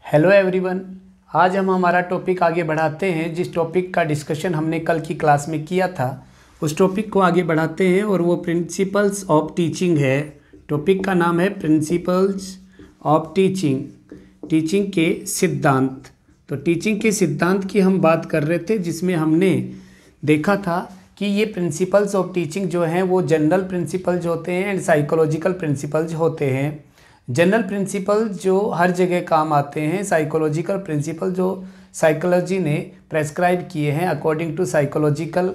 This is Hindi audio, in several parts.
Hello everyone. आज हम हमारा टॉपिक आगे बढ़ाते हैं। जिस टॉपिक का डिस्कशन हमने कल की क्लास में किया था उस टॉपिक को आगे बढ़ाते हैं और वो प्रिंसिपल्स ऑफ टीचिंग है। टॉपिक का नाम है प्रिंसिपल्स ऑफ टीचिंग, टीचिंग के सिद्धांत। तो टीचिंग के सिद्धांत की हम बात कर रहे थे, जिसमें हमने देखा था कि ये प्रिंसिपल्स ऑफ टीचिंग जो हैं वो जनरल प्रिंसिपल्स होते हैं एंड साइकोलॉजिकल प्रिंसिपल्स होते हैं। जनरल प्रिंसिपल जो हर जगह काम आते हैं, साइकोलॉजिकल प्रिंसिपल जो साइकोलॉजी ने प्रेस्क्राइब किए हैं, अकॉर्डिंग टू साइकोलॉजिकल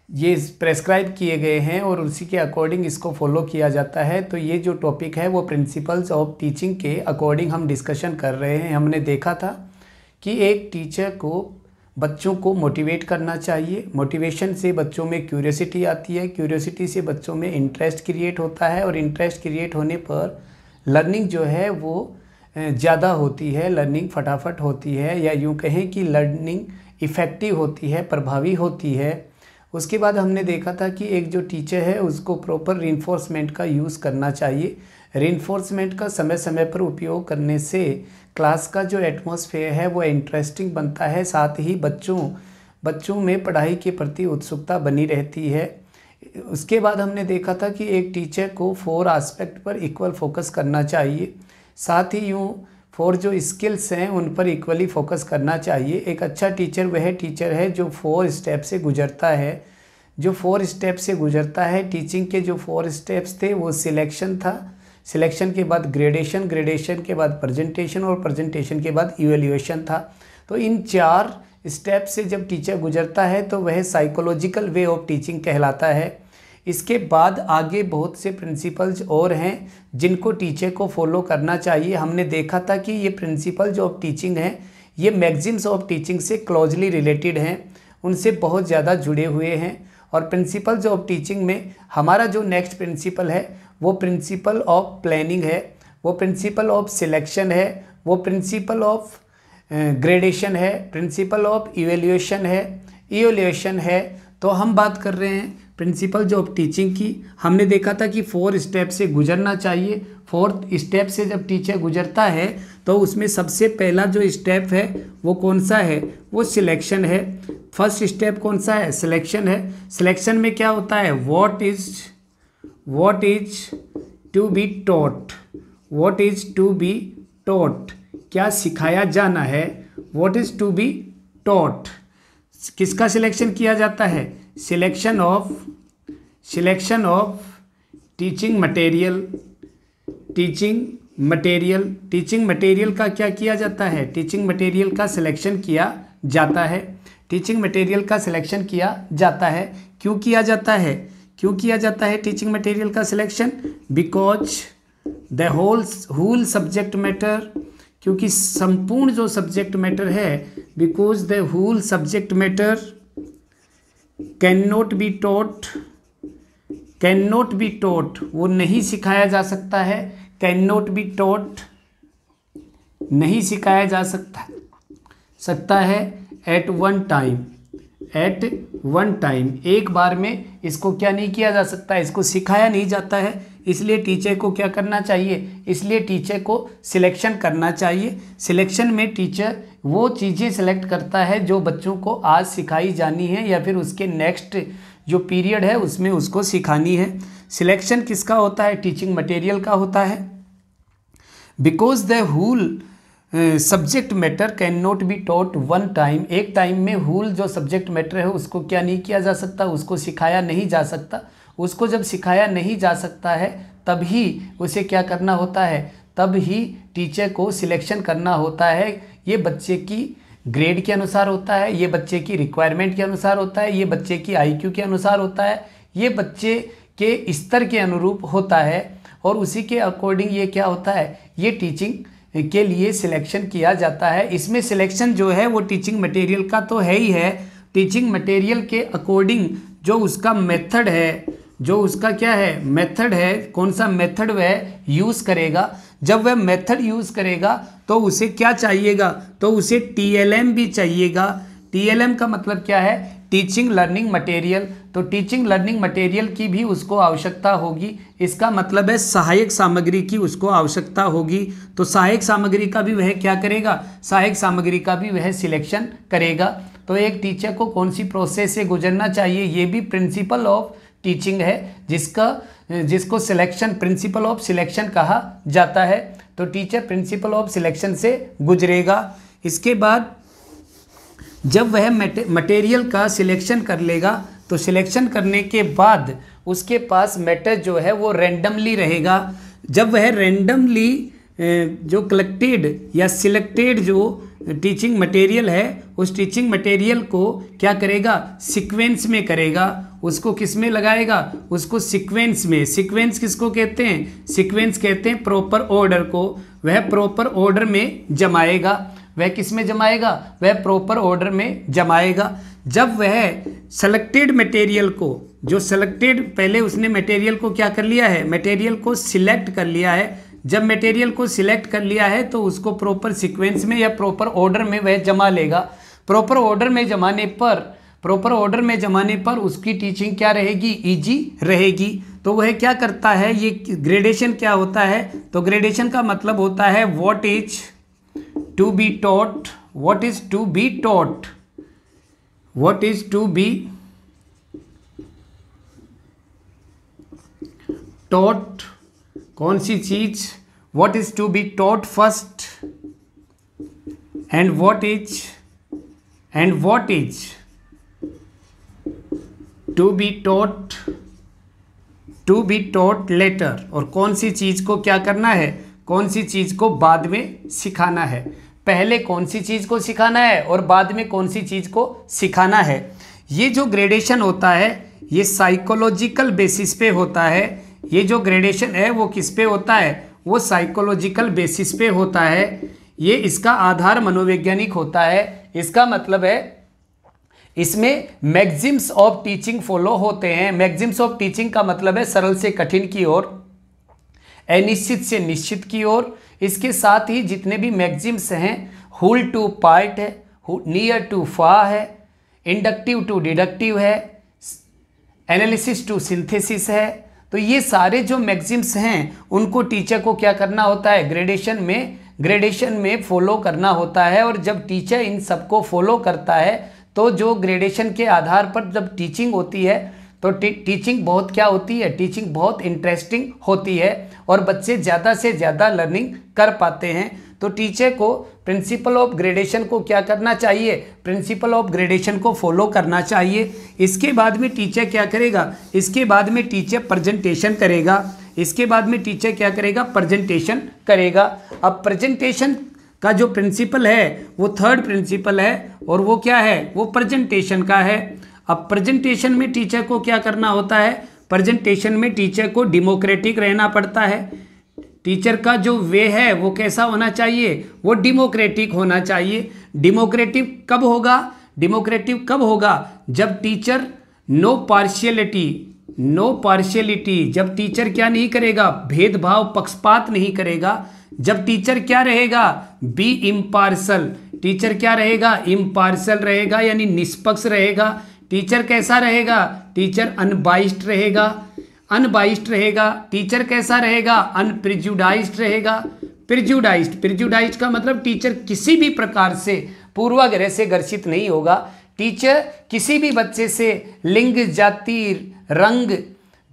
ये प्रेस्क्राइब किए गए हैं और उसी के अकॉर्डिंग इसको फॉलो किया जाता है। तो ये जो टॉपिक है वो प्रिंसिपल्स ऑफ टीचिंग के अकॉर्डिंग हम डिस्कशन कर रहे हैं। हमने देखा था कि एक टीचर को बच्चों को मोटिवेट करना चाहिए, मोटिवेशन से बच्चों में क्यूरियोसिटी आती है, क्यूरियोसिटी से बच्चों में इंटरेस्ट क्रिएट होता है और इंटरेस्ट क्रिएट होने पर लर्निंग जो है वो ज़्यादा होती है, लर्निंग फटाफट होती है, या यूँ कहें कि लर्निंग इफ़ेक्टिव होती है, प्रभावी होती है। उसके बाद हमने देखा था कि एक जो टीचर है उसको प्रॉपर रीइंफोर्समेंट का यूज़ करना चाहिए। रीइंफोर्समेंट का समय समय पर उपयोग करने से क्लास का जो एटमॉस्फेयर है वो इंटरेस्टिंग बनता है, साथ ही बच्चों में पढ़ाई के प्रति उत्सुकता बनी रहती है। उसके बाद हमने देखा था कि एक टीचर को 4 एस्पेक्ट पर इक्वल फोकस करना चाहिए, साथ ही यूँ 4 जो स्किल्स हैं उन पर इक्वली फोकस करना चाहिए। एक अच्छा टीचर वह टीचर है जो 4 स्टेप से गुजरता है, जो 4 स्टेप से गुजरता है। टीचिंग के जो 4 स्टेप्स थे वो सिलेक्शन था, सिलेक्शन के बाद ग्रेडेशन, ग्रेडेशन के बाद प्रेजेंटेशन और प्रेजेंटेशन के बाद इवैल्यूएशन था। तो इन 4 स्टेप से जब टीचर गुजरता है तो वह साइकोलॉजिकल वे ऑफ टीचिंग कहलाता है। इसके बाद आगे बहुत से प्रिंसिपल्स और हैं जिनको टीचर को फॉलो करना चाहिए। हमने देखा था कि ये प्रिंसिपल्स ऑफ टीचिंग हैं, ये मैगजीम्स ऑफ टीचिंग से क्लोजली रिलेटेड हैं, उनसे बहुत ज़्यादा जुड़े हुए हैं। और प्रिंसिपल्स ऑफ टीचिंग में हमारा जो नेक्स्ट प्रिंसिपल है वो प्रिंसिपल ऑफ प्लानिंग है, वो प्रिंसिपल ऑफ सिलेक्शन है, वो प्रिंसिपल ऑफ ग्रेडेशन है, प्रिंसिपल ऑफ इवैल्यूएशन है। तो हम बात कर रहे हैं प्रिंसिपल्स ऑफ टीचिंग की। हमने देखा था कि 4 स्टेप से गुजरना चाहिए। 4th स्टेप से जब टीचर गुजरता है तो उसमें सबसे पहला जो स्टेप है वो कौन सा है, वो सिलेक्शन है। फर्स्ट स्टेप कौन सा है, सिलेक्शन है। सिलेक्शन में क्या होता है, what is to be taught, what is to be taught, क्या सिखाया जाना है, what is to be taught. किसका सिलेक्शन किया जाता है, selection of teaching material, teaching material का क्या किया जाता है, टीचिंग मटेरियल का सिलेक्शन किया जाता है, टीचिंग मटेरियल का सिलेक्शन किया जाता है। क्यों किया जाता है टीचिंग मटेरियल का selection, because the whole subject matter, क्योंकि संपूर्ण जो सब्जेक्ट मैटर है, because the whole subject matter can not be taught, वो नहीं सिखाया जा सकता है, कैन नॉट बी टॉट नहीं सिखाया जा सकता है एट वन टाइम, एक बार में इसको क्या नहीं किया जा सकता, इसको सिखाया नहीं जाता है। इसलिए टीचर को क्या करना चाहिए, इसलिए टीचर को सिलेक्शन करना चाहिए। सिलेक्शन में टीचर वो चीज़ें सेलेक्ट करता है जो बच्चों को आज सिखाई जानी है या फिर उसके नेक्स्ट जो पीरियड है उसमें उसको सिखानी है। सिलेक्शन किसका होता है, टीचिंग मटेरियल का होता है। Because the whole subject matter can not be taught one time, एक टाइम में होल जो सब्जेक्ट मैटर है उसको क्या नहीं किया जा सकता, उसको सिखाया नहीं जा सकता। उसको जब सिखाया नहीं जा सकता है तभी उसे क्या करना होता है, तब ही टीचर को सिलेक्शन करना होता है। ये बच्चे की ग्रेड के अनुसार होता है, ये बच्चे की रिक्वायरमेंट के अनुसार होता है, ये बच्चे की IQ के अनुसार होता है, ये बच्चे के स्तर के अनुरूप होता है और उसी के अकॉर्डिंग ये क्या होता है, ये टीचिंग के लिए सिलेक्शन किया जाता है। इसमें सिलेक्शन जो है वो टीचिंग मटेरियल का तो है ही है। टीचिंग मटेरियल के अकॉर्डिंग जो उसका मेथड है, जो उसका क्या है, मेथड है, कौन सा मेथड वह यूज़ करेगा। जब वह मेथड यूज़ करेगा तो उसे क्या चाहिएगा, तो उसे TLM भी चाहिएगा। TLM का मतलब क्या है, टीचिंग लर्निंग मटेरियल, तो टीचिंग लर्निंग मटेरियल की भी उसको आवश्यकता होगी। इसका मतलब है सहायक सामग्री की उसको आवश्यकता होगी। तो सहायक सामग्री का भी वह क्या करेगा, सहायक सामग्री का भी वह सिलेक्शन करेगा। तो एक टीचर को कौन सी प्रोसेस से गुजरना चाहिए, ये भी प्रिंसिपल ऑफ टीचिंग है, जिसको सिलेक्शन, प्रिंसिपल ऑफ सिलेक्शन कहा जाता है। तो टीचर प्रिंसिपल ऑफ सिलेक्शन से गुजरेगा। इसके बाद जब वह मटेरियल का सिलेक्शन कर लेगा, तो सिलेक्शन करने के बाद उसके पास मैटर जो है वो रैंडमली रहेगा। जब वह रैंडमली जो कलेक्टेड या सिलेक्टेड जो टीचिंग मटेरियल है, उस टीचिंग मटेरियल को क्या करेगा, सीक्वेंस में करेगा। उसको किस में लगाएगा, उसको सीक्वेंस में। सीक्वेंस किसको कहते हैं, सीक्वेंस कहते हैं प्रॉपर ऑर्डर को। वह प्रॉपर ऑर्डर में जमाएगा। वह किस में जमाएगा, वह प्रॉपर ऑर्डर में जमाएगा। जब वह सेलेक्टेड मटेरियल को, जो सेलेक्टेड, पहले उसने मटेरियल को क्या कर लिया है, मटेरियल को सिलेक्ट कर लिया है। जब मटेरियल को सिलेक्ट कर लिया है तो उसको प्रॉपर सीक्वेंस में या प्रॉपर ऑर्डर में वह जमा लेगा। प्रॉपर ऑर्डर में जमाने पर उसकी टीचिंग क्या रहेगी, इजी रहेगी। तो वह क्या करता है, ये ग्रेडेशन क्या होता है, तो ग्रेडेशन का मतलब होता है what is to be taught, what is to be taught, what is to be taught, कौन सी चीज, what is to be taught first, and what is to be taught later. और कौन सी चीज को क्या करना है, कौन सी चीज को बाद में सिखाना है। पहले कौन सी चीज को सिखाना है और बाद में कौन सी चीज को सिखाना है। ये जो ग्रेडेशन होता है ये साइकोलॉजिकल बेसिस पे होता है। ये जो ग्रेडेशन है वो किस पे होता है, वो साइकोलॉजिकल बेसिस पे होता है। ये इसका आधार मनोवैज्ञानिक होता है। इसका मतलब है इसमें मैक्सिम्स ऑफ टीचिंग फॉलो होते हैं। मैक्सिम्स ऑफ टीचिंग का मतलब है सरल से कठिन की ओर, अनिश्चित से निश्चित की ओर। इसके साथ ही जितने भी मैक्सिम्स हैं, होल टू पार्ट है, नियर टू फार है, इंडक्टिव टू डिडक्टिव है, एनालिसिस टू सिंथेसिस है। तो ये सारे जो मैक्सिम्स हैं उनको टीचर को क्या करना होता है, ग्रेडेशन में फॉलो करना होता है। और जब टीचर इन सबको फॉलो करता है तो जो ग्रेडेशन के आधार पर जब टीचिंग होती है तो टीचिंग बहुत क्या होती है, टीचिंग बहुत इंटरेस्टिंग होती है और बच्चे ज़्यादा से ज़्यादा लर्निंग कर पाते हैं। तो टीचर को प्रिंसिपल ऑफ ग्रेडेशन को क्या करना चाहिए, प्रिंसिपल ऑफ ग्रेडेशन को फॉलो करना चाहिए। इसके बाद में टीचर क्या करेगा, इसके बाद में टीचर प्रेजेंटेशन करेगा। इसके बाद में टीचर क्या करेगा, प्रेजेंटेशन करेगा। अब प्रेजेंटेशन का जो प्रिंसिपल है वो थर्ड प्रिंसिपल है और वो क्या है, वो प्रेजेंटेशन का है। अब प्रेजेंटेशन में टीचर को क्या करना होता है, प्रेजेंटेशन में टीचर को डेमोक्रेटिक रहना पड़ता है। टीचर का जो वे है वो कैसा होना चाहिए, वो डेमोक्रेटिक होना चाहिए। डेमोक्रेटिक कब होगा, जब टीचर नो पार्शियलिटी, जब टीचर क्या नहीं करेगा, भेदभाव पक्षपात नहीं करेगा। जब टीचर क्या रहेगा, बी इम्पार्शल, टीचर क्या रहेगा, इम्पार्शल रहेगा यानी निष्पक्ष रहेगा। टीचर कैसा रहेगा, टीचर अनबाइस्ड रहेगा। टीचर कैसा रहेगा, अनप्रिजुडाइज्ड रहेगा। प्रिजुडाइज्ड का मतलब टीचर किसी भी प्रकार से पूर्वाग्रह से ग्रसित नहीं होगा। टीचर किसी भी बच्चे से लिंग, जाति, रंग,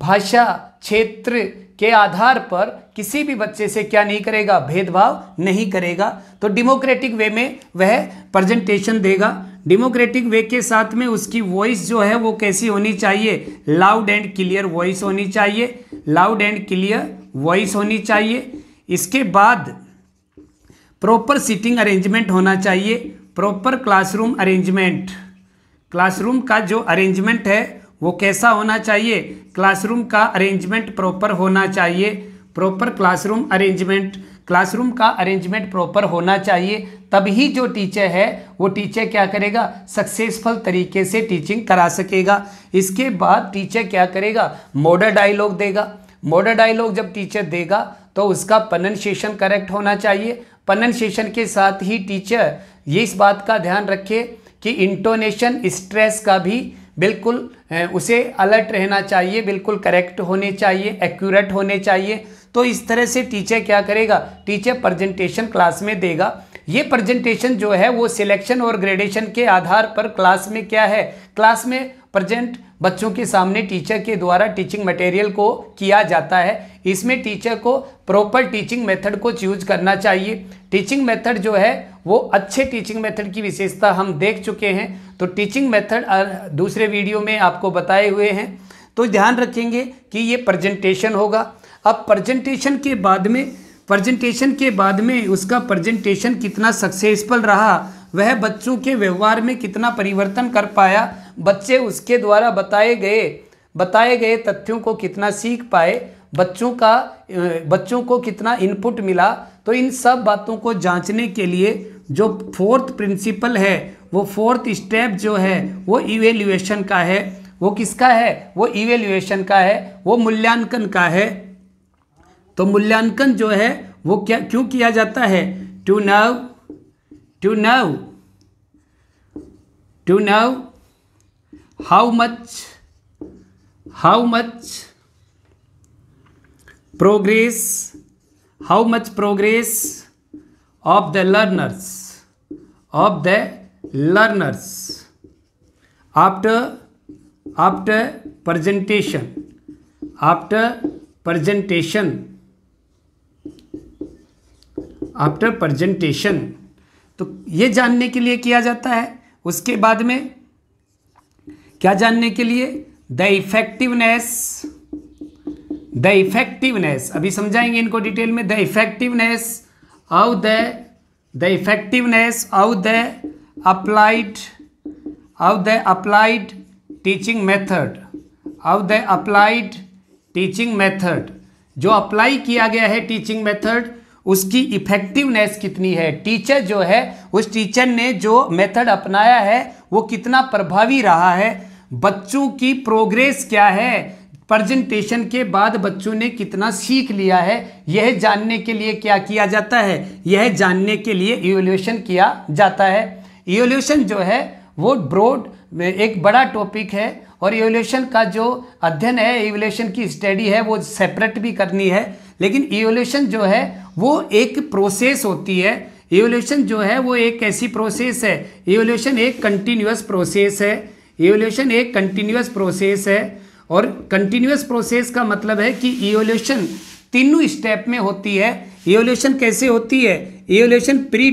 भाषा, क्षेत्र के आधार पर किसी भी बच्चे से क्या नहीं करेगा, भेदभाव नहीं करेगा। तो डेमोक्रेटिक वे में वह प्रेजेंटेशन देगा। डेमोक्रेटिक वे के साथ में उसकी वॉइस जो है वो कैसी होनी चाहिए, लाउड एंड क्लियर वॉइस होनी चाहिए, लाउड एंड क्लियर वॉइस होनी चाहिए। इसके बाद प्रॉपर सीटिंग अरेंजमेंट होना चाहिए, प्रॉपर क्लासरूम अरेंजमेंट। क्लासरूम का जो अरेंजमेंट है वो कैसा होना चाहिए, क्लासरूम का अरेंजमेंट प्रॉपर होना चाहिए। प्रॉपर क्लासरूम का अरेंजमेंट प्रॉपर होना चाहिए। तभी जो टीचर है वो टीचर क्या करेगा, सक्सेसफुल तरीके से टीचिंग करा सकेगा। इसके बाद टीचर क्या करेगा, मॉडल डायलॉग देगा। मॉडल डायलॉग जब टीचर देगा तो उसका प्रोनंसिएशन करेक्ट होना चाहिए। प्रोनंसिएशन के साथ ही टीचर ये इस बात का ध्यान रखे कि इंटोनेशन स्ट्रेस का भी बिल्कुल उसे अलर्ट रहना चाहिए, बिल्कुल करेक्ट होने चाहिए, एक्यूरेट होने चाहिए। तो इस तरह से टीचर क्या करेगा, टीचर प्रेजेंटेशन क्लास में देगा। ये प्रेजेंटेशन जो है वो सिलेक्शन और ग्रेडेशन के आधार पर क्लास में क्या है, क्लास में प्रेजेंट बच्चों के सामने टीचर के द्वारा टीचिंग मटेरियल को किया जाता है। इसमें टीचर को प्रॉपर टीचिंग मेथड को यूज करना चाहिए। टीचिंग मेथड जो है वो अच्छे टीचिंग मेथड की विशेषता हम देख चुके हैं, तो टीचिंग मेथड दूसरे वीडियो में आपको बताए हुए हैं। तो ध्यान रखेंगे कि ये प्रेजेंटेशन होगा। अब प्रेजेंटेशन के बाद में उसका प्रेजेंटेशन कितना सक्सेसफुल रहा, वह बच्चों के व्यवहार में कितना परिवर्तन कर पाया, बच्चे उसके द्वारा बताए गए तथ्यों को कितना सीख पाए, बच्चों को कितना इनपुट मिला। तो इन सब बातों को जांचने के लिए जो फोर्थ प्रिंसिपल है, वो फोर्थ स्टेप जो है वो इवेल्युएशन का है। वो किसका है, वो इवेल्युएशन का है, वो मूल्यांकन का है। तो मूल्यांकन जो है वो क्यों किया जाता है, to know how much progress of the learners after presentation। तो ये जानने के लिए किया जाता है। उसके बाद में क्या जानने के लिए, द इफेक्टिवनेस, अभी समझाएंगे इनको डिटेल में। The effectiveness of the applied teaching method, जो अप्लाई किया गया है टीचिंग मेथड, उसकी इफेक्टिवनेस कितनी है। टीचर जो है, उस टीचर ने जो मेथड अपनाया है वो कितना प्रभावी रहा है, बच्चों की प्रोग्रेस क्या है, प्रेजेंटेशन के बाद बच्चों ने कितना सीख लिया है, यह जानने के लिए क्या किया जाता है, यह जानने के लिए इवैल्यूएशन किया जाता है। इवैल्यूएशन जो है वो ब्रॉड एक बड़ा टॉपिक है, और इवैल्यूएशन का जो अध्ययन है, इवैल्यूएशन की स्टडी है, वो सेपरेट भी करनी है। लेकिन इवैल्यूएशन जो है वो एक प्रोसेस होती है। इवैल्यूएशन जो है वो एक ऐसी प्रोसेस है, इवैल्यूएशन एक कंटिन्यूअस प्रोसेस है। और कंटिन्यूअस प्रोसेस का मतलब है कि इवैल्यूएशन तीनों स्टेप में होती है। इवैल्यूएशन कैसे होती है, इवैल्यूएशन प्री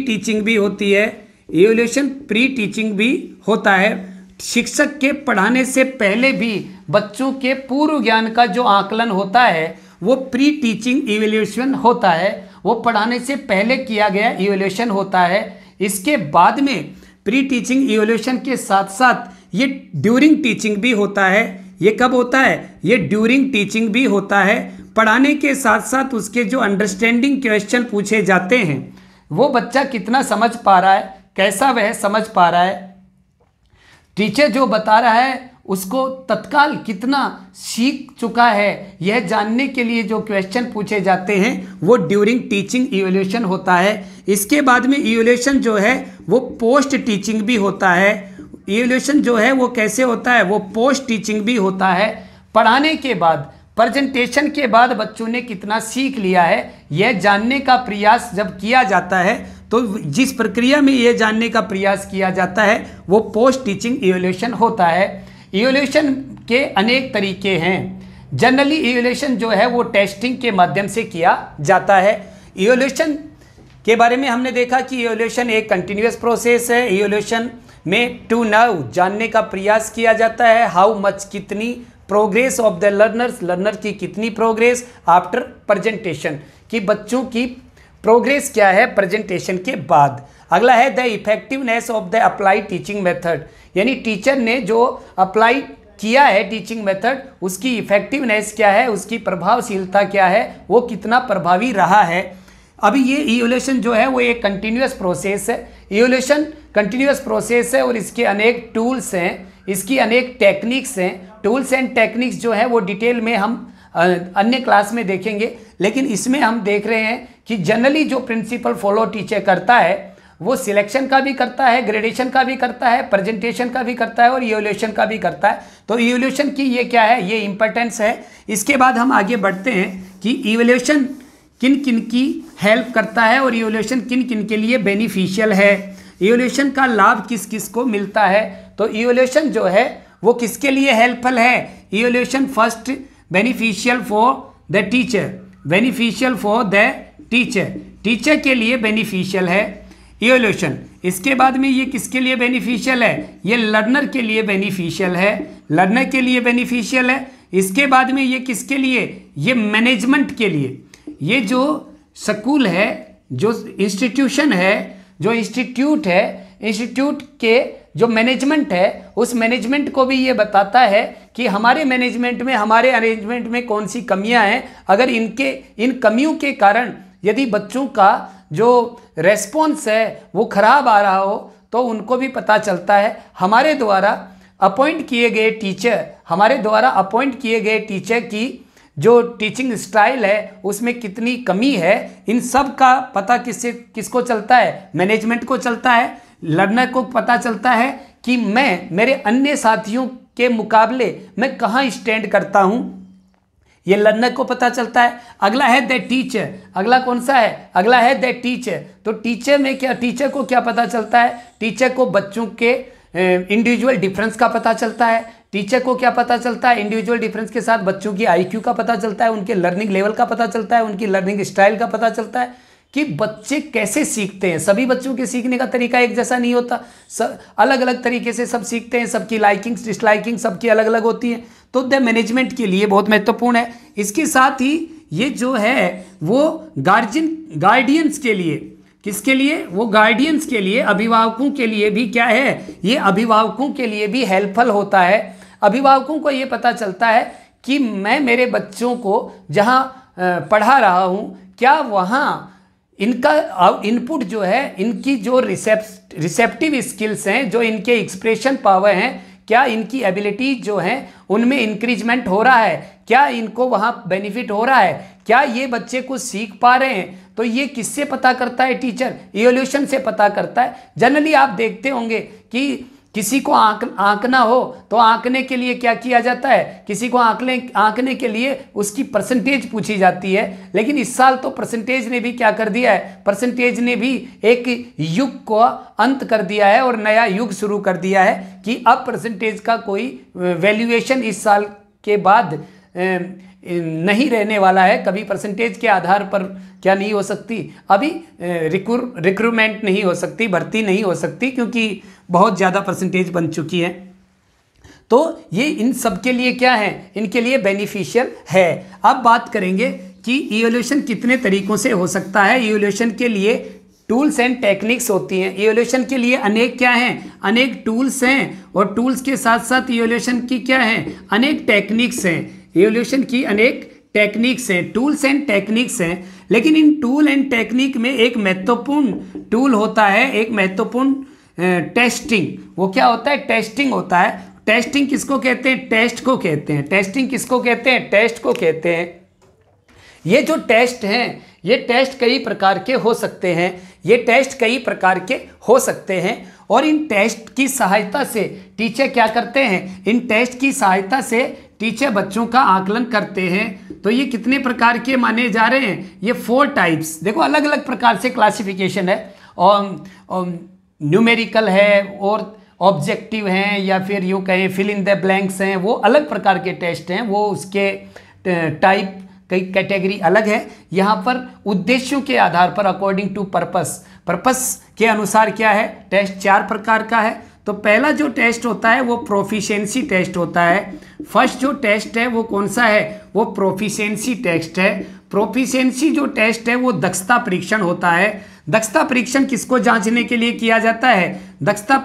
टीचिंग भी होता है। शिक्षक के पढ़ाने से पहले भी बच्चों के पूर्व ज्ञान का जो आकलन होता है वो प्री टीचिंग इवैल्यूएशन होता है, वो पढ़ाने से पहले किया गया इवैल्यूएशन होता है। इसके बाद में प्री टीचिंग इवैल्यूएशन के साथ साथ ये ड्यूरिंग टीचिंग भी होता है। ये कब होता है, ये ड्यूरिंग टीचिंग भी होता है। पढ़ाने के साथ साथ उसके जो अंडरस्टैंडिंग क्वेश्चन पूछे जाते हैं, वो बच्चा कितना समझ पा रहा है, कैसा वह समझ पा रहा है, टीचर जो बता रहा है उसको तत्काल कितना सीख चुका है, यह जानने के लिए जो क्वेश्चन पूछे जाते हैं वो ड्यूरिंग टीचिंग इवैल्यूएशन होता है। इसके बाद में इवैल्यूएशन जो है वो पोस्ट टीचिंग भी होता है। इवैल्यूएशन जो है वो कैसे होता है, वो पोस्ट टीचिंग भी होता है। पढ़ाने के बाद, प्रेजेंटेशन के बाद बच्चों ने कितना सीख लिया है, यह जानने का प्रयास जब किया जाता है, तो जिस प्रक्रिया में यह जानने का प्रयास किया जाता है वो पोस्ट टीचिंग इवैल्यूएशन होता है। इवैल्यूएशन के अनेक तरीके हैं। जनरली इवैल्यूएशन जो है वो टेस्टिंग के माध्यम से किया जाता है। इवैल्यूएशन के बारे में हमने देखा कि इवैल्यूएशन एक कंटिन्यूअस प्रोसेस है। इवैल्यूएशन में टू नाउ जानने का प्रयास किया जाता है, हाउ मच कितनी प्रोग्रेस ऑफ द लर्नर की कितनी प्रोग्रेस आफ्टर प्रेजेंटेशन, कि बच्चों की प्रोग्रेस क्या है प्रेजेंटेशन के बाद। अगला है the effectiveness of the applied teaching method, यानी टीचर ने जो अप्लाई किया है टीचिंग मेथड, उसकी इफेक्टिवनेस क्या है, उसकी प्रभावशीलता क्या है, वो कितना प्रभावी रहा है। अभी ये इवैल्यूएशन जो है वो एक कंटिन्यूअस प्रोसेस है। इवैल्यूएशन कंटिन्यूअस प्रोसेस है और इसके अनेक टूल्स हैं, इसकी अनेक टेक्निक्स हैं। टूल्स एंड टेक्निक्स जो है वो डिटेल में हम अन्य क्लास में देखेंगे, लेकिन इसमें हम देख रहे हैं कि जनरली जो प्रिंसिपल फॉलो टीचर करता है वो सिलेक्शन का भी करता है, ग्रेडेशन का भी करता है, प्रेजेंटेशन का भी करता है और इवैल्यूएशन का भी करता है। तो इवैल्यूएशन की ये क्या है, ये इंपॉर्टेंस है। इसके बाद हम आगे बढ़ते हैं कि इवैल्यूएशन किन किन की हेल्प करता है और इवैल्यूएशन किन किन के लिए बेनिफिशियल है, इवैल्यूएशन का लाभ किस किस को मिलता है। तो इवैल्यूएशन जो है वो किसके लिए हेल्पफुल है, evaluation first beneficial for the teacher, beneficial for the teacher, teacher के लिए बेनिफिशियल है इवैल्यूएशन। इसके बाद में ये किसके लिए बेनिफिशियल है, ये लर्नर के लिए बेनिफिशियल है, लर्नर के लिए बेनिफिशियल है। इसके बाद में ये किसके लिए, ये मैनेजमेंट के लिए, ये जो स्कूल है, जो इंस्टीट्यूशन है, जो इंस्टीट्यूट है, इंस्टीट्यूट के जो मैनेजमेंट है, उस मैनेजमेंट को भी ये बताता है कि हमारे मैनेजमेंट में, हमारे अरेंजमेंट में कौन सी कमियां हैं। अगर इन कमियों के कारण यदि बच्चों का जो रेस्पॉन्स है वो खराब आ रहा हो तो उनको भी पता चलता है। हमारे द्वारा अपॉइंट किए गए टीचर, हमारे द्वारा अपॉइंट किए गए टीचर की जो टीचिंग स्टाइल है उसमें कितनी कमी है, इन सब का पता किसको चलता है, मैनेजमेंट को चलता है। लर्नर को पता चलता है कि मैं मेरे अन्य साथियों के मुकाबले मैं कहाँ स्टैंड करता हूँ, ये लर्नर को पता चलता है। अगला है द टीचर, अगला कौन सा है, अगला है द टीचर। तो टीचर में क्या, टीचर को क्या पता चलता है, टीचर को बच्चों के इंडिविजुअल डिफरेंस का पता चलता है। टीचर को क्या पता चलता है, इंडिविजुअल डिफरेंस के साथ बच्चों की IQ का पता चलता है, उनके लर्निंग लेवल का पता चलता है, उनकी लर्निंग स्टाइल का पता चलता है कि बच्चे कैसे सीखते हैं। सभी बच्चों के सीखने का तरीका एक जैसा नहीं होता, अलग अलग तरीके से सब सीखते हैं, सबकी लाइकिंग्स डिसलाइकिंग सबकी अलग अलग होती हैं। तो द मैनेजमेंट के लिए बहुत महत्वपूर्ण है। इसके साथ ही ये जो है वो गार्डियंस के लिए, किसके लिए, वो गार्डियंस के लिए, अभिभावकों के लिए भी क्या है, ये अभिभावकों के लिए भी हेल्पफुल होता है। अभिभावकों को ये पता चलता है कि मैं मेरे बच्चों को जहाँ पढ़ा रहा हूँ, क्या वहाँ इनका इनपुट जो है, इनकी जो रिसेप्टिव स्किल्स हैं, जो इनके एक्सप्रेशन पावर हैं, क्या इनकी एबिलिटी जो हैं उनमें इंक्रीजमेंट हो रहा है, क्या इनको वहाँ बेनिफिट हो रहा है, क्या ये बच्चे कुछ सीख पा रहे हैं। तो ये किससे पता करता है, टीचर इवैल्यूएशन से पता करता है। जनरली आप देखते होंगे कि किसी को आंकना हो तो आंकने के लिए क्या किया जाता है, किसी को आंकने के लिए उसकी परसेंटेज पूछी जाती है। लेकिन इस साल तो परसेंटेज ने भी क्या कर दिया है, परसेंटेज ने भी एक युग को अंत कर दिया है और नया युग शुरू कर दिया है कि अब परसेंटेज का कोई वैल्यूएशन इस साल के बाद नहीं रहने वाला है। कभी परसेंटेज के आधार पर क्या नहीं हो सकती, अभी रिक्रूटमेंट नहीं हो सकती, भर्ती नहीं हो सकती, क्योंकि बहुत ज़्यादा परसेंटेज बन चुकी है। तो ये इन सब के लिए क्या है, इनके लिए बेनिफिशियल है। अब बात करेंगे कि इवैल्यूएशन कितने तरीकों से हो सकता है। इवैल्यूएशन के लिए टूल्स एंड टेक्निक्स होती हैं। इवैल्यूएशन के लिए अनेक क्या हैं, अनेक टूल्स हैं, और टूल्स के साथ साथ इवैल्यूएशन की क्या हैं, अनेक टेक्निक्स हैं। इवैल्यूएशन की अनेक टेक्निक्स हैं, टूल्स एंड टेक्निक्स हैं। लेकिन इन टूल एंड टेक्निक में एक महत्वपूर्ण टूल होता है, एक महत्वपूर्ण टेस्टिंग। वो क्या होता है, टेस्टिंग होता है। टेस्टिंग किसको कहते हैं, टेस्ट को कहते हैं। टेस्टिंग किसको कहते हैं, टेस्ट को कहते हैं। ये जो टेस्ट हैं, ये टेस्ट कई प्रकार के हो सकते हैं, ये टेस्ट कई प्रकार के हो सकते हैं। और इन टेस्ट की सहायता से टीचर क्या करते हैं, इन टेस्ट की सहायता से टीचर बच्चों का आकलन करते हैं। तो ये कितने प्रकार के माने जा रहे हैं, ये 4 टाइप्स। देखो अलग अलग प्रकार से क्लासिफिकेशन है, और न्यूमेरिकल है और ऑब्जेक्टिव हैं, या फिर यूँ कहें फिल इन द ब्लैंक्स हैं, वो अलग प्रकार के टेस्ट हैं, वो उसके टाइप कई कैटेगरी अलग है। यहाँ पर उद्देश्यों के आधार पर अकॉर्डिंग टू पर्पस के अनुसार क्या है, टेस्ट 4 प्रकार का है। तो पहला जो टेस्ट होता है वो प्रोफिशिएंसी टेस्ट होता है। फर्स्ट जो टेस्ट है वो कौन सा है, वो प्रोफिशिएंसी टेस्ट है। प्रोफिशिएंसी जो टेस्ट है वो दक्षता परीक्षण होता है। दक्षता परीक्षण किसको जांचने के लिए किया जाता है, दक्षता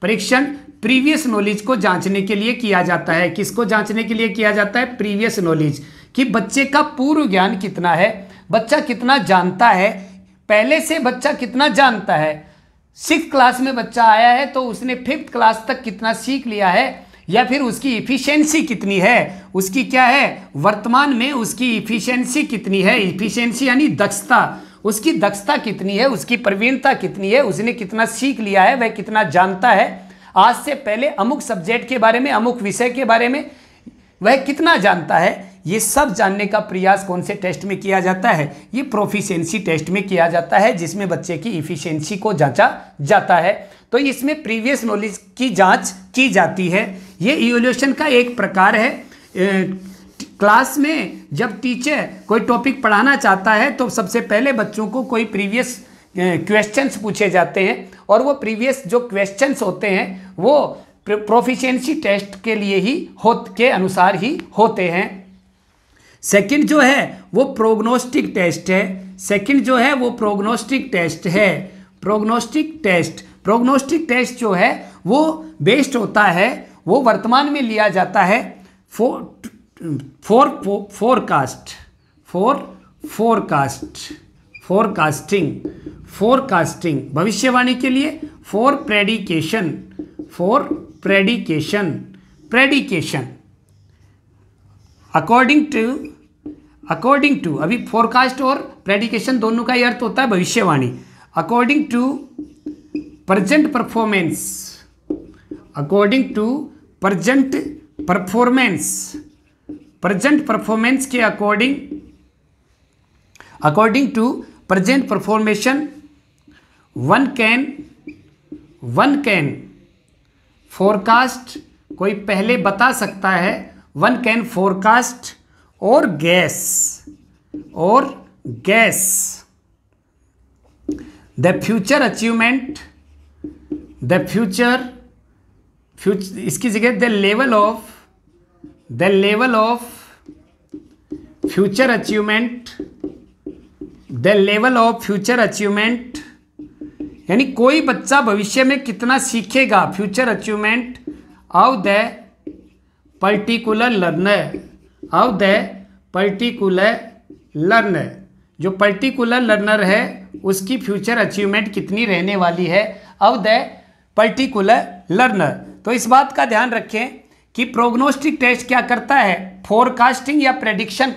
परीक्षण प्रीवियस नॉलेज को जांचने के लिए किया जाता है। किसको जांचने के लिए किया जाता है, प्रीवियस नॉलेज, कि बच्चे का पूर्व ज्ञान कितना है, बच्चा कितना जानता है, पहले से बच्चा कितना जानता है। 6th क्लास में बच्चा आया है तो उसने 5th क्लास तक कितना सीख लिया है, या फिर उसकी इफिशिएंसी कितनी है, उसकी क्या है, वर्तमान में उसकी इफिशिएंसी कितनी है। इफिशिएंसी यानी दक्षता, उसकी दक्षता कितनी है, उसकी प्रवीणता कितनी है, उसने कितना सीख लिया है, वह कितना जानता है, आज से पहले अमुक सब्जेक्ट के बारे में, अमुक विषय के बारे में वह कितना जानता है, ये सब जानने का प्रयास कौन से टेस्ट में किया जाता है, ये प्रोफिशिएंसी टेस्ट में किया जाता है, जिसमें बच्चे की इफिशिएंसी को जांचा जाता है। तो इसमें प्रीवियस नॉलेज की जांच की जाती है। ये इवैल्यूएशन का एक प्रकार है। क्लास में जब टीचर कोई टॉपिक पढ़ाना चाहता है तो सबसे पहले बच्चों को कोई प्रीवियस क्वेश्चंस पूछे जाते हैं, और वो प्रीवियस जो क्वेश्चंस होते हैं वो प्रोफिशिएंसी टेस्ट के लिए ही के अनुसार ही होते हैं। सेकंड जो है वो प्रोग्नोस्टिक टेस्ट है। सेकंड जो है वो प्रोग्नोस्टिक टेस्ट है। प्रोग्नोस्टिक टेस्ट जो है वो बेस्ड होता है, वो वर्तमान में लिया जाता है फोरकास्टिंग भविष्यवाणी के लिए, फॉर प्रेडिकेशन अकॉर्डिंग टू अभी फोरकास्ट और प्रेडिकेशन दोनों का ही अर्थ होता है भविष्यवाणी। अकॉर्डिंग टू प्रेजेंट परफॉर्मेंस के according to present performance one can forecast, कोई पहले बता सकता है, वन कैन फोरकास्ट और गैस द फ्यूचर अचीवमेंट, इसकी जगह the level of future achievement, यानी कोई बच्चा भविष्य में कितना सीखेगा, future achievement of the particular learner, जो पर्टिकुलर लर्नर है उसकी फ्यूचर अचीवमेंट कितनी रहने वाली है ऑफ द पर्टिकुलर लर्नर। तो इस बात का ध्यान रखें कि प्रोग्नोस्टिक टेस्ट क्या करता है, फोरकास्टिंग या प्रेडिक्शन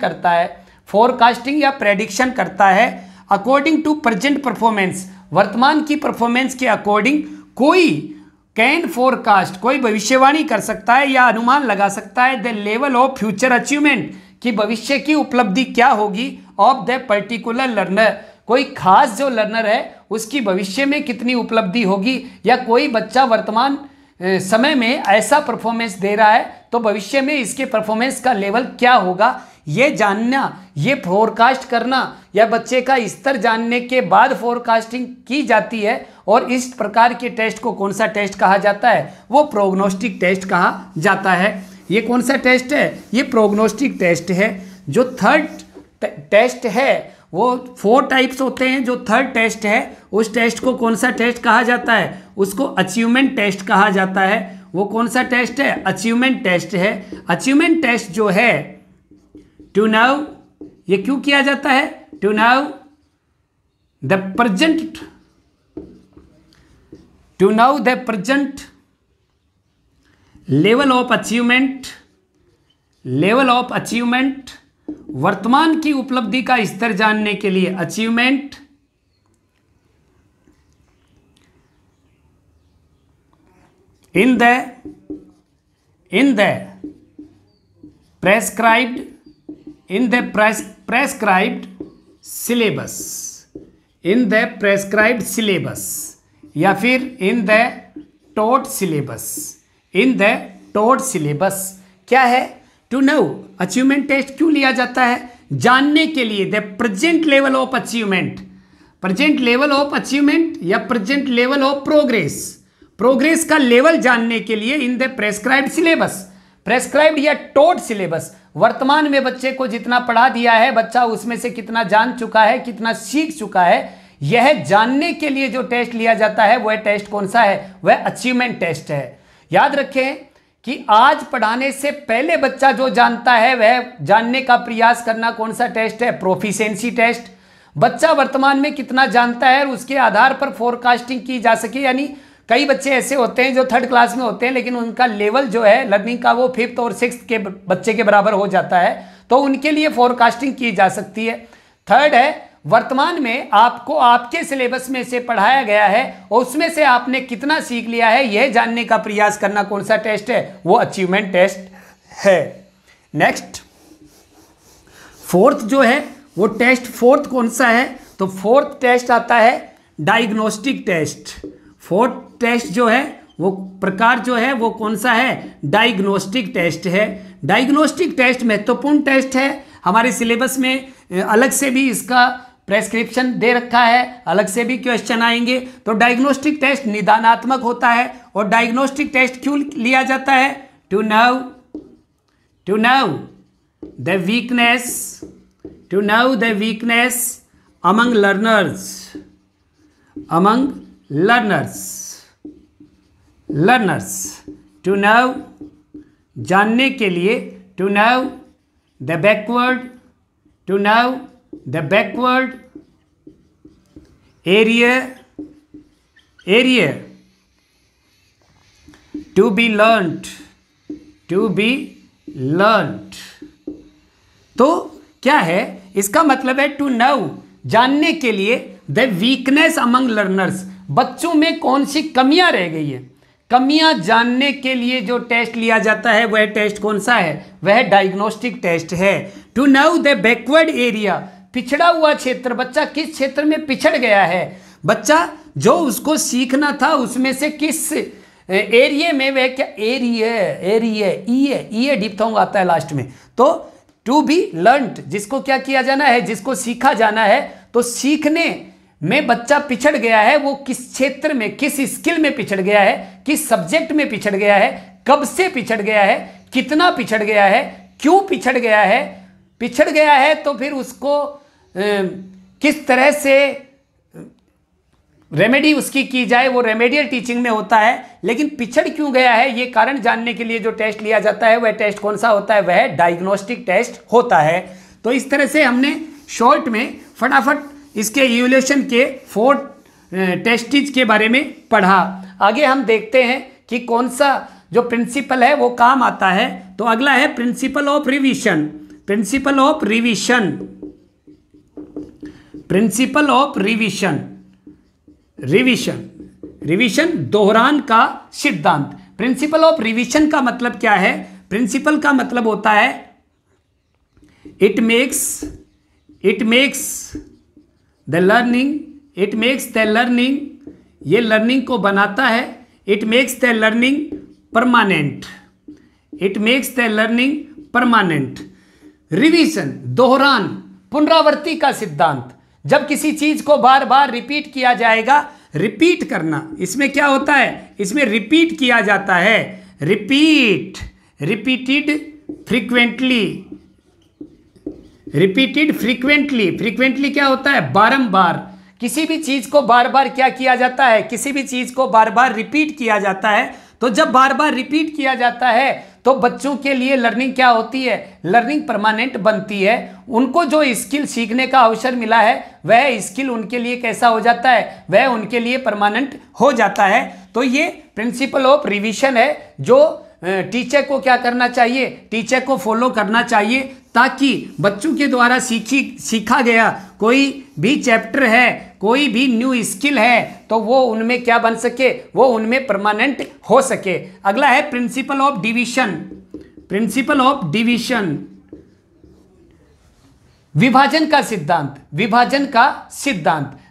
करता है अकॉर्डिंग टू प्रेजेंट परफॉर्मेंस, वर्तमान की परफॉर्मेंस के अकॉर्डिंग कोई कैन फोरकास्ट, कोई भविष्यवाणी कर सकता है या अनुमान लगा सकता है the level of future achievement, कि भविष्य की उपलब्धि क्या होगी ऑफ द पर्टिकुलर लर्नर, कोई खास जो लर्नर है उसकी भविष्य में कितनी उपलब्धि होगी, या कोई बच्चा वर्तमान समय में ऐसा परफॉर्मेंस दे रहा है तो भविष्य में इसके परफॉर्मेंस का लेवल क्या होगा, ये जानना, ये फोरकास्ट करना, या बच्चे का स्तर जानने के बाद फोरकास्टिंग की जाती है। और इस प्रकार के टेस्ट को कौन सा टेस्ट कहा जाता है, वो प्रोग्नोस्टिक टेस्ट कहा जाता है। ये कौन सा टेस्ट है, ये प्रोग्नोस्टिक टेस्ट है। जो थर्ड टेस्ट है वो 4 टाइप्स होते हैं। जो थर्ड टेस्ट है उस टेस्ट को कौन सा टेस्ट कहा जाता है, उसको अचीवमेंट टेस्ट कहा जाता है। वो कौन सा टेस्ट है, अचीवमेंट टेस्ट है। अचीवमेंट टेस्ट जो है टू नाउ, ये क्यों किया जाता है, to know the present level of achievement, वर्तमान की उपलब्धि का स्तर जानने के लिए achievement in the prescribed syllabus या फिर इन द टॉट सिलेबस। क्या है, टू नो, अचीवमेंट टेस्ट क्यों लिया जाता है, जानने के लिए the present level of achievement या प्रेजेंट लेवल ऑफ प्रोग्रेस का लेवल जानने के लिए इन द प्रेस्क्राइब्ड या टॉट सिलेबस, वर्तमान में बच्चे को जितना पढ़ा दिया है बच्चा उसमें से कितना जान चुका है, कितना सीख चुका है, यह जानने के लिए जो टेस्ट लिया जाता है वह टेस्ट कौन सा है, वह अचीवमेंट टेस्ट है। याद रखें कि आज पढ़ाने से पहले बच्चा जो जानता है वह जानने का प्रयास करना कौन सा टेस्ट है, प्रोफिशिएंसी टेस्ट। बच्चा वर्तमान में कितना जानता है और उसके आधार पर फोरकास्टिंग की जा सके, यानी कई बच्चे ऐसे होते हैं जो 3rd क्लास में होते हैं लेकिन उनका लेवल जो है लर्निंग का वो 5th और 6th के बच्चे के बराबर हो जाता है, तो उनके लिए फोरकास्टिंग की जा सकती है। थर्ड है वर्तमान में आपको आपके सिलेबस में से पढ़ाया गया है और उसमें से आपने कितना सीख लिया है यह जानने का प्रयास करना कौन सा टेस्ट है, वो अचीवमेंट टेस्ट है। नेक्स्ट फोर्थ जो है वो टेस्ट, फोर्थ कौन सा है, तो फोर्थ टेस्ट आता है डायग्नोस्टिक टेस्ट। फोर्थ टेस्ट जो है वो प्रकार जो है वो कौन सा है, डायग्नोस्टिक टेस्ट है। डायग्नोस्टिक टेस्ट महत्वपूर्ण टेस्ट है, हमारे सिलेबस में अलग से भी इसका प्रेस्क्रिप्शन दे रखा है, अलग से भी क्वेश्चन आएंगे। तो डायग्नोस्टिक टेस्ट निदानात्मक होता है और डायग्नोस्टिक टेस्ट क्यों लिया जाता है, to know the weakness among learners, to know जानने के लिए, to know the backward area to be learnt। तो क्या है इसका मतलब है, टू नो जानने के लिए, द वीकनेस अमंग लर्नर्स बच्चों में कौन सी कमियां रह गई है, कमियां जानने के लिए जो टेस्ट लिया जाता है वह टेस्ट कौन सा है, वह डायग्नोस्टिक टेस्ट है। To know the backward area, पिछड़ा हुआ क्षेत्र, बच्चा किस क्षेत्र में पिछड़ गया है, बच्चा जो उसको सीखना था उसमें से किस एरिया में, वह क्या एरिया डिप्थोंग आता है लास्ट में। तो टू बी लर्नड, जिसको क्या किया जाना है, जिसको सीखा जाना है, तो सीखने में बच्चा पिछड़ गया है, वो किस क्षेत्र में, किस स्किल में पिछड़ गया है, किस सब्जेक्ट में पिछड़ गया है, कब से पिछड़ गया है, कितना पिछड़ गया है, क्यों पिछड़ गया है, तो फिर उसको किस तरह से रेमेडी उसकी की जाए, वो रेमेडियल टीचिंग में होता है। लेकिन पिछड़ क्यों गया है ये कारण जानने के लिए जो टेस्ट लिया जाता है वह टेस्ट कौन सा होता है, वह डायग्नोस्टिक टेस्ट होता है। तो इस तरह से हमने शॉर्ट में फटाफट इसके इवैल्यूएशन के 4 टेस्टिज के बारे में पढ़ा। आगे हम देखते हैं कि कौन सा जो प्रिंसिपल है वो काम आता है। तो अगला है प्रिंसिपल ऑफ रिवीजन दोहरान का सिद्धांत। प्रिंसिपल ऑफ रिवीजन का मतलब क्या है, प्रिंसिपल का मतलब होता है इट मेक्स द लर्निंग, ये लर्निंग को बनाता है, it makes the learning permanent. Revision दोहरान, पुनरावृत्ति का सिद्धांत। जब किसी चीज को बार बार रिपीट किया जाएगा, रिपीट करना, इसमें क्या होता है, इसमें रिपीट किया जाता है, रिपीटेड फ्रीक्वेंटली क्या होता है, बारंबार। किसी भी चीज को बार बार क्या किया जाता है, किसी भी चीज को बार बार रिपीट किया जाता है। तो जब बार बार रिपीट किया जाता है तो बच्चों के लिए लर्निंग क्या होती है, लर्निंग परमानेंट बनती है। उनको जो स्किल सीखने का अवसर मिला है वह स्किल उनके लिए कैसा हो जाता है, वह उनके लिए परमानेंट हो जाता है। तो ये प्रिंसिपल ऑफ रिवीजन है जो टीचर को क्या करना चाहिए, टीचर को फॉलो करना चाहिए, ताकि बच्चों के द्वारा सीखा गया कोई भी चैप्टर है, कोई भी न्यू स्किल है, तो वो उनमें क्या बन सके, वो उनमें परमानेंट हो सके। अगला है प्रिंसिपल ऑफ डिवीजन, विभाजन का सिद्धांत।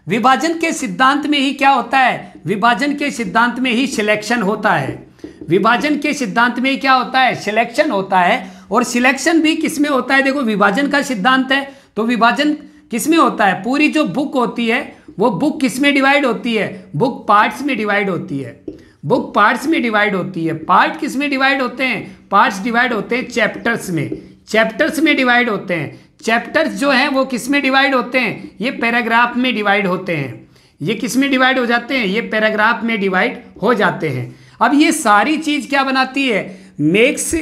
विभाजन के सिद्धांत में ही क्या होता है, विभाजन के सिद्धांत में ही सिलेक्शन होता है। विभाजन के सिद्धांत में क्या होता है, सिलेक्शन होता है। और सिलेक्शन भी किसमें होता है, देखो विभाजन का सिद्धांत है तो विभाजन किसमें होता है, पूरी जो बुक होती है वो बुक किसमें डिवाइड होती है, बुक पार्ट्स में डिवाइड होती है। पार्ट किसमें डिवाइड होते हैं, पार्ट्स डिवाइड होते हैं चैप्टर्स में डिवाइड होते हैं। चैप्टर्स जो हैं वो किसमें डिवाइड होते हैं, ये पैराग्राफ में डिवाइड होते हैं। ये किसमें डिवाइड हो जाते हैं, ये पैराग्राफ में डिवाइड हो जाते हैं। अब ये सारी चीज क्या बनाती है, makes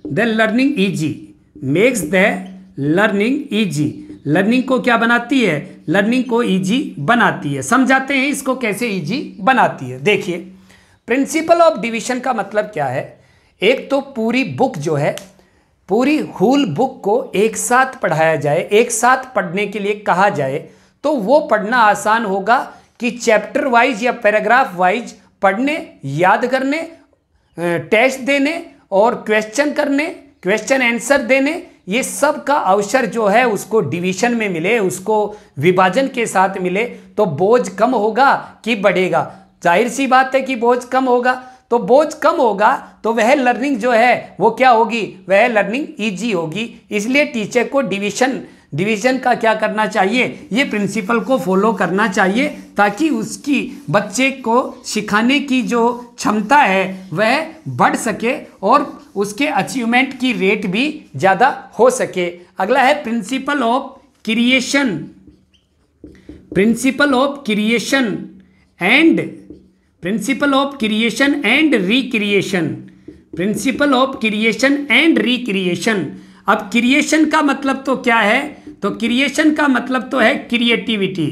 the learning easy, learning को क्या बनाती है, लर्निंग को इजी बनाती है। समझाते हैं इसको कैसे इजी बनाती है। देखिए प्रिंसिपल ऑफ डिवीजन का मतलब क्या है, एक तो पूरी बुक जो है, पूरी होल बुक को एक साथ पढ़ाया जाए, एक साथ पढ़ने के लिए कहा जाए, तो वो पढ़ना आसान होगा कि चैप्टर वाइज या पैराग्राफ वाइज पढ़ने, याद करने, टेस्ट देने और क्वेश्चन करने, क्वेश्चन आंसर देने, ये सब का अवसर जो है उसको डिवीजन में मिले, उसको विभाजन के साथ मिले, तो बोझ कम होगा कि बढ़ेगा। जाहिर सी बात है कि बोझ कम होगा, तो बोझ कम होगा तो वह लर्निंग जो है वो क्या होगी, वह लर्निंग इजी होगी। इसलिए टीचर को डिवीजन का क्या करना चाहिए, ये प्रिंसिपल को फॉलो करना चाहिए, ताकि उसकी बच्चे को सिखाने की जो क्षमता है वह बढ़ सके और उसके अचीवमेंट की रेट भी ज़्यादा हो सके। अगला है principle of creation, principle of creation and principle of creation and recreation, principle of creation and recreation. अब क्रिएशन का मतलब तो क्या है, तो क्रिएशन का मतलब तो है क्रिएटिविटी,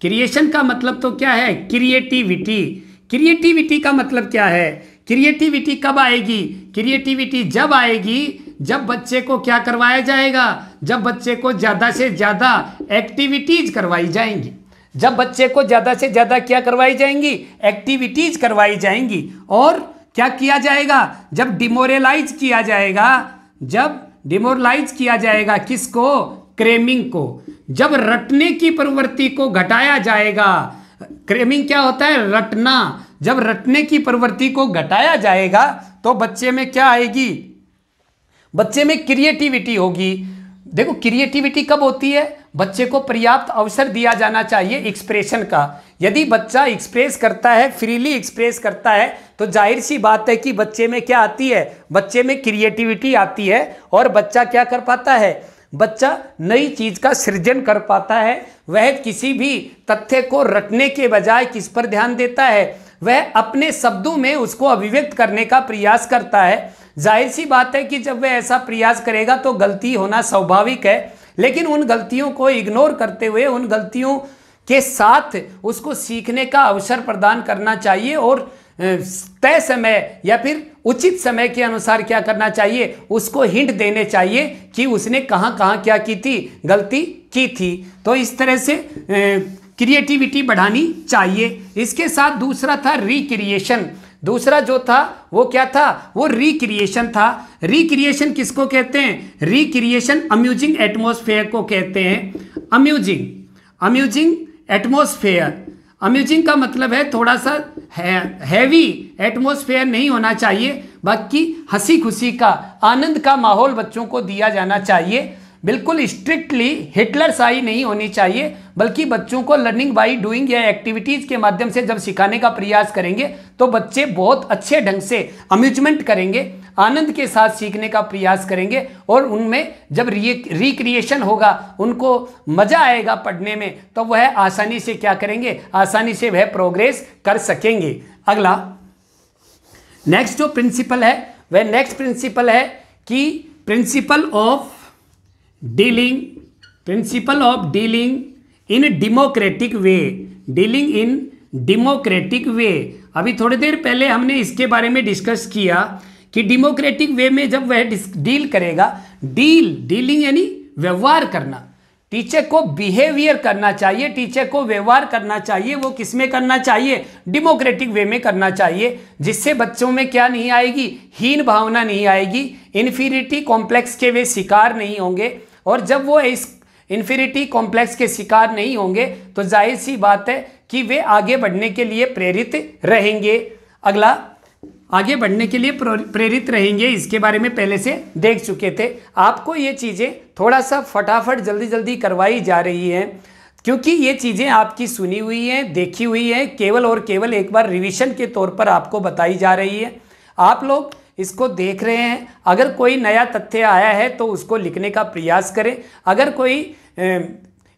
क्रिएशन का मतलब तो क्या है, क्रिएटिविटी। क्रिएटिविटी का मतलब क्या है, क्रिएटिविटी कब आएगी, क्रिएटिविटी जब आएगी जब बच्चे को क्या करवाया जाएगा, जब बच्चे को ज़्यादा से ज़्यादा एक्टिविटीज करवाई जाएंगी, जब बच्चे को ज़्यादा से ज़्यादा क्या करवाई जाएंगी, एक्टिविटीज करवाई जाएंगी। और क्या किया जाएगा, जब डिमोरलाइज किया जाएगा, जब डिमोरलाइज किया जाएगा किसको, क्रेमिंग को, जब रटने की प्रवृत्ति को घटाया जाएगा। क्रेमिंग क्या होता है, रटना। जब रटने की प्रवृत्ति को घटाया जाएगा तो बच्चे में क्या आएगी, बच्चे में क्रिएटिविटी होगी। देखो क्रिएटिविटी कब होती है, बच्चे को पर्याप्त अवसर दिया जाना चाहिए एक्सप्रेशन का। यदि बच्चा एक्सप्रेस करता है, फ्रीली एक्सप्रेस करता है, तो जाहिर सी बात है कि बच्चे में क्या आती है, बच्चे में क्रिएटिविटी आती है और बच्चा क्या कर पाता है, बच्चा नई चीज का सृजन कर पाता है। वह किसी भी तथ्य को रटने के बजाय किस पर ध्यान देता है, वह अपने शब्दों में उसको अभिव्यक्त करने का प्रयास करता है। जाहिर सी बात है कि जब वह ऐसा प्रयास करेगा तो गलती होना स्वाभाविक है, लेकिन उन गलतियों को इग्नोर करते हुए, उन गलतियों के साथ उसको सीखने का अवसर प्रदान करना चाहिए और तय समय या फिर उचित समय के अनुसार क्या करना चाहिए, उसको हिंट देने चाहिए कि उसने कहाँ कहाँ क्या की थी, गलती की थी। तो इस तरह से क्रिएटिविटी बढ़ानी चाहिए। इसके साथ दूसरा था रिक्रिएशन। दूसरा जो था वो क्या था, वो रिक्रिएशन था। रिक्रिएशन किसको कहते हैं, रिक्रिएशन अम्यूजिंग एटमॉस्फेयर को कहते हैं। अम्यूजिंग एटमॉस्फेयर, अम्यूजिंग का मतलब है थोड़ा सा हैवी एटमॉस्फेयर नहीं होना चाहिए, बाकी हंसी खुशी का, आनंद का माहौल बच्चों को दिया जाना चाहिए। बिल्कुल स्ट्रिक्टली हिटलरशाही नहीं होनी चाहिए, बल्कि बच्चों को लर्निंग बाय डूइंग या एक्टिविटीज़ के माध्यम से जब सिखाने का प्रयास करेंगे तो बच्चे बहुत अच्छे ढंग से अम्यूजमेंट करेंगे, आनंद के साथ सीखने का प्रयास करेंगे और उनमें जब रिक्रिएशन होगा, उनको मज़ा आएगा पढ़ने में, तो वह आसानी से क्या करेंगे, आसानी से वह प्रोग्रेस कर सकेंगे। अगला नेक्स्ट जो प्रिंसिपल है वह नेक्स्ट प्रिंसिपल है कि principle of dealing in democratic way, dealing in democratic वे। अभी थोड़ी देर पहले हमने इसके बारे में डिस्कस किया कि डेमोक्रेटिक वे में जब वह डील करेगा, डीलिंग यानी व्यवहार करना, टीचर को बिहेवियर करना चाहिए, टीचर को व्यवहार करना चाहिए। वो किस में करना चाहिए, डेमोक्रेटिक वे में करना चाहिए, जिससे बच्चों में क्या नहीं आएगी, हीन भावना नहीं आएगी, इन्फीरियरिटी कॉम्प्लेक्स के वे शिकार नहीं होंगे। और जब वो इस इन्फीरियरिटी कॉम्प्लेक्स के शिकार नहीं होंगे तो जाहिर सी बात है कि वे आगे बढ़ने के लिए प्रेरित रहेंगे। अगला, आगे बढ़ने के लिए प्रेरित रहेंगे, इसके बारे में पहले से देख चुके थे। आपको ये चीज़ें थोड़ा सा फटाफट जल्दी जल्दी करवाई जा रही हैं, क्योंकि ये चीज़ें आपकी सुनी हुई हैं, देखी हुई हैं, केवल और केवल एक बार रिवीजन के तौर पर आपको बताई जा रही है। आप लोग इसको देख रहे हैं, अगर कोई नया तथ्य आया है तो उसको लिखने का प्रयास करें, अगर कोई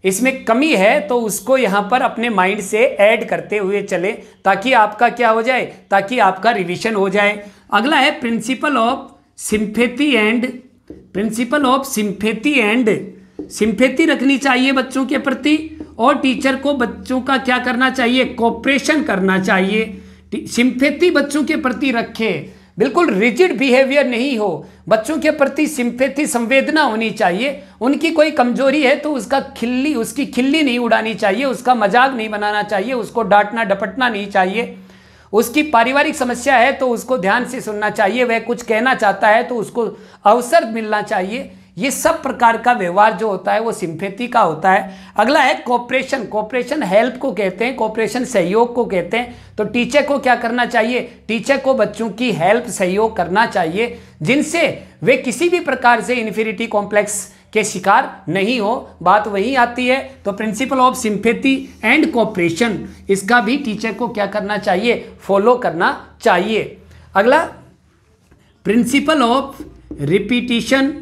इसमें कमी है तो उसको यहाँ पर अपने माइंड से ऐड करते हुए चलें, ताकि आपका क्या हो जाए, ताकि आपका रिवीजन हो जाए। अगला है principle of sympathy and sympathy रखनी चाहिए बच्चों के प्रति, और टीचर को बच्चों का क्या करना चाहिए, कोऑपरेशन करना चाहिए। सिंपैथी बच्चों के प्रति रखे, बिल्कुल रिजिड बिहेवियर नहीं हो, बच्चों के प्रति सिंपैथी संवेदना होनी चाहिए। उनकी कोई कमजोरी है तो उसकी खिल्ली नहीं उड़ानी चाहिए, उसका मजाक नहीं बनाना चाहिए, उसको डांटना डपटना नहीं चाहिए। उसकी पारिवारिक समस्या है तो उसको ध्यान से सुनना चाहिए, वह कुछ कहना चाहता है तो उसको अवसर मिलना चाहिए। ये सब प्रकार का व्यवहार जो होता है वो सिंपैथी का होता है। अगला है कोऑपरेशन। कोऑपरेशन हेल्प को कहते हैं, कोऑपरेशन सहयोग को कहते हैं। तो टीचर को क्या करना चाहिए? टीचर को बच्चों की हेल्प सहयोग करना चाहिए, जिनसे वे किसी भी प्रकार से इन्फीरियरिटी कॉम्प्लेक्स के शिकार नहीं हो। बात वही आती है। तो principle of sympathy and cooperation, इसका भी टीचर को क्या करना चाहिए? फॉलो करना चाहिए। अगला principle of repetition,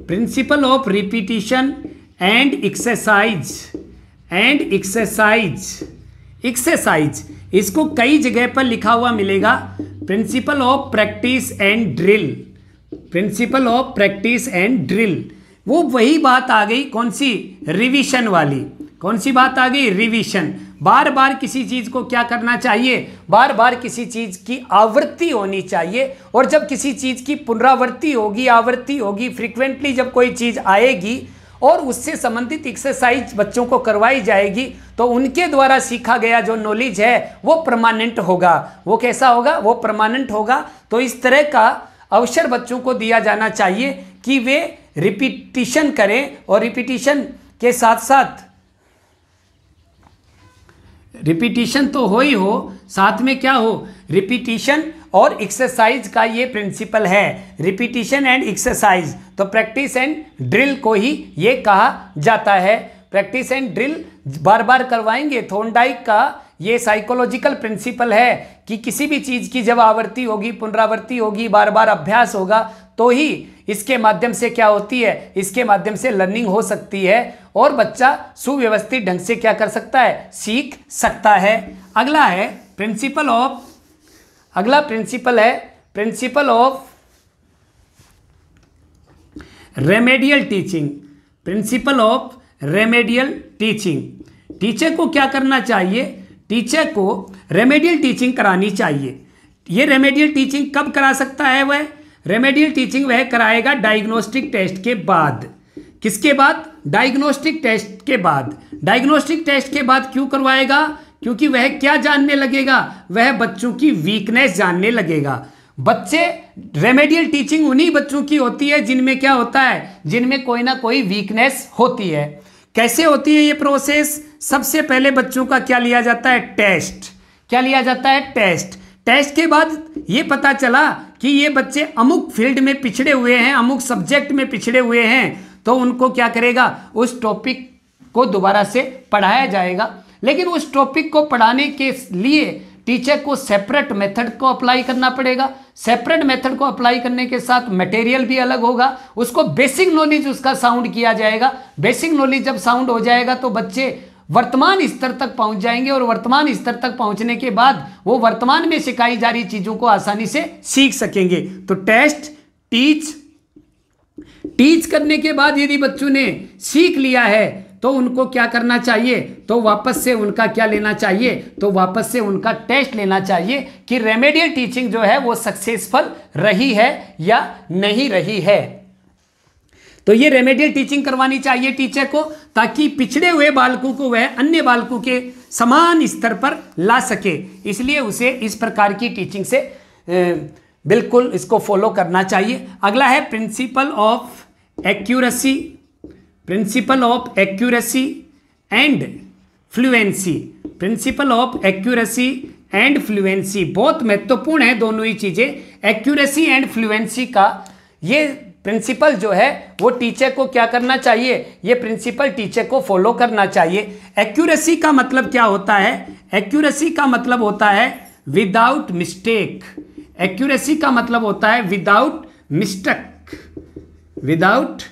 principle of repetition and exercise, इसको कई जगह पर लिखा हुआ मिलेगा। Principle of practice and drill, principle of practice and drill, वो वही बात आ गई, कौन सी? रिवीजन वाली। कौन सी बात आ गई? रिवीजन। बार बार किसी चीज को क्या करना चाहिए? बार बार किसी चीज की आवृत्ति होनी चाहिए। और जब किसी चीज की पुनरावृत्ति होगी, आवृत्ति होगी, फ्रीक्वेंटली जब कोई चीज आएगी और उससे संबंधित एक्सरसाइज बच्चों को करवाई जाएगी, तो उनके द्वारा सीखा गया जो नॉलेज है वो परमानेंट होगा। वो कैसा होगा? वो परमानेंट होगा। तो इस तरह का अवसर बच्चों को दिया जाना चाहिए कि वे रिपीटिशन करें, और रिपीटिशन के साथ साथ रिपीटिशन तो हो ही हो, साथ में क्या हो? रिपीटिशन और एक्सरसाइज का ये प्रिंसिपल है, रिपीटिशन एंड एक्सरसाइज। तो प्रैक्टिस एंड ड्रिल को ही ये कहा जाता है। प्रैक्टिस एंड ड्रिल बार बार करवाएंगे। थॉर्नडाइक का ये साइकोलॉजिकल प्रिंसिपल है कि किसी भी चीज की जब आवृत्ति होगी, पुनरावृत्ति होगी, बार बार अभ्यास होगा, तो ही इसके माध्यम से क्या होती है? इसके माध्यम से लर्निंग हो सकती है और बच्चा सुव्यवस्थित ढंग से क्या कर सकता है? सीख सकता है। अगला है प्रिंसिपल ऑफ, अगला प्रिंसिपल है principle of remedial teaching, principle of remedial teaching. Teacher को क्या करना चाहिए? टीचर को रेमेडियल टीचिंग करानी चाहिए। ये रेमेडियल टीचिंग कब करा सकता है? वह रेमेडियल टीचिंग वह कराएगा डायग्नोस्टिक टेस्ट के बाद। किसके बाद? डायग्नोस्टिक टेस्ट के बाद। डायग्नोस्टिक टेस्ट के बाद क्यों करवाएगा? क्योंकि वह क्या जानने लगेगा? वह बच्चों की वीकनेस जानने लगेगा। बच्चे, रेमेडियल टीचिंग उन्हीं बच्चों की होती है जिनमें क्या होता है? जिनमें कोई ना कोई वीकनेस होती है। कैसे होती है ये प्रोसेस? सबसे पहले बच्चों का क्या लिया जाता है? टेस्ट। क्या लिया जाता है? टेस्ट। टेस्ट के बाद ये पता चला कि ये बच्चे अमुक फील्ड में पिछड़े हुए हैं, अमुक सब्जेक्ट में पिछड़े हुए हैं, तो उनको क्या करेगा? उस टॉपिक को दोबारा से पढ़ाया जाएगा। लेकिन उस टॉपिक को पढ़ाने के लिए टीचर को सेपरेट मेथड को अप्लाई करना पड़ेगा। सेपरेट मेथड को अप्लाई करने के साथ मटेरियल भी अलग होगा। उसको बेसिक नॉलेज उसका साउंड किया जाएगा। बेसिक नॉलेज जब साउंड हो जाएगा तो बच्चे वर्तमान स्तर तक पहुंच जाएंगे, और वर्तमान स्तर तक पहुंचने के बाद वो वर्तमान में सिखाई जा रही चीजों को आसानी से सीख सकेंगे। तो टेस्ट, टीच करने के बाद यदि बच्चों ने सीख लिया है तो उनको क्या करना चाहिए? तो वापस से उनका क्या लेना चाहिए? तो वापस से उनका टेस्ट लेना चाहिए कि रेमेडियल टीचिंग जो है वो सक्सेसफुल रही है या नहीं रही है। तो ये रेमेडियल टीचिंग करवानी चाहिए टीचर को, ताकि पिछड़े हुए बालकों को वह अन्य बालकों के समान स्तर पर ला सके। इसलिए उसे इस प्रकार की टीचिंग से बिल्कुल इसको फॉलो करना चाहिए। अगला है principle of accuracy, principle of accuracy and fluency. Principle of accuracy and fluency बहुत महत्वपूर्ण है, दोनों ही चीजें। एक्यूरेसी एंड फ्लुएंसी का ये प्रिंसिपल जो है वो टीचर को क्या करना चाहिए? ये प्रिंसिपल टीचर को फॉलो करना चाहिए। एक्यूरेसी का मतलब क्या होता है? एक्यूरेसी का मतलब होता है विदाउट मिस्टेक। एक्यूरेसी का मतलब होता है विदाउट मिस्टेक, विदाउट,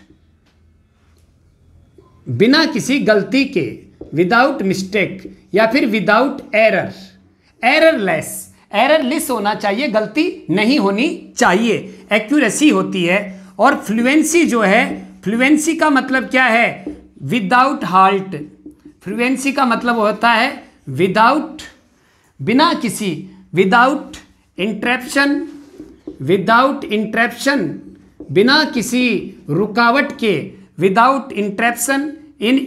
बिना किसी गलती के, विदाउट मिस्टेक, या फिर विदाउट एरर, एररलेस, एररलेस होना चाहिए, गलती नहीं होनी चाहिए, एक्यूरेसी होती है। और फ्लुएंसी जो है, फ्लुएंसी का मतलब क्या है? Without halt. फ्लुएंसी का मतलब होता है विदाउट, बिना किसी, विदाउट इंटरप्शन, विदाउट इंटरप्शन, बिना किसी रुकावट के, विदाउट इंटरप्शन इन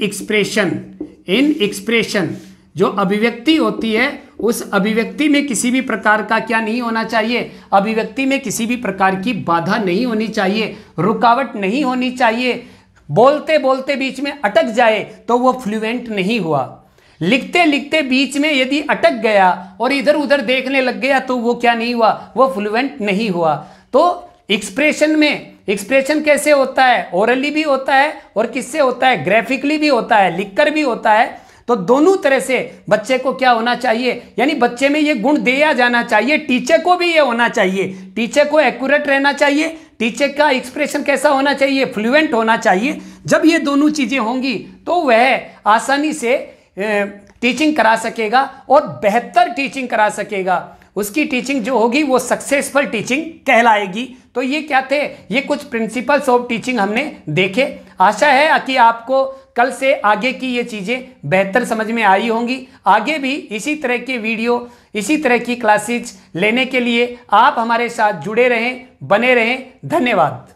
एक्सप्रेशन, जो अभिव्यक्ति होती है उस अभिव्यक्ति में किसी भी प्रकार का क्या नहीं होना चाहिए, अभिव्यक्ति में किसी भी प्रकार की बाधा नहीं होनी चाहिए, रुकावट नहीं होनी चाहिए। बोलते बोलते बीच में अटक जाए तो वो फ्लुएंट नहीं हुआ। लिखते लिखते बीच में यदि अटक गया और इधर उधर देखने लग गया तो वो क्या नहीं हुआ, वो फ्लुएंट नहीं हुआ। तो एक्सप्रेशन में, एक्सप्रेशन कैसे होता है, ओरली भी होता है और किससे होता है, ग्राफिकली भी होता है, लिखकर भी होता है। तो दोनों तरह से बच्चे को क्या होना चाहिए, यानी बच्चे में ये गुण दिया जाना चाहिए। टीचर को भी ये होना चाहिए, टीचर को एक्यूरेट रहना चाहिए, टीचर का एक्सप्रेशन कैसा होना चाहिए, फ्लुएंट होना चाहिए। जब ये दोनों चीजें होंगी तो वह आसानी से टीचिंग करा सकेगा और बेहतर टीचिंग करा सकेगा। उसकी टीचिंग जो होगी वो सक्सेसफुल टीचिंग कहलाएगी। तो ये क्या थे, ये कुछ प्रिंसिपल्स ऑफ टीचिंग हमने देखे। आशा है कि आपको कल से आगे की ये चीज़ें बेहतर समझ में आई होंगी। आगे भी इसी तरह के वीडियो, इसी तरह की क्लासेज लेने के लिए आप हमारे साथ जुड़े रहें, बने रहें। धन्यवाद।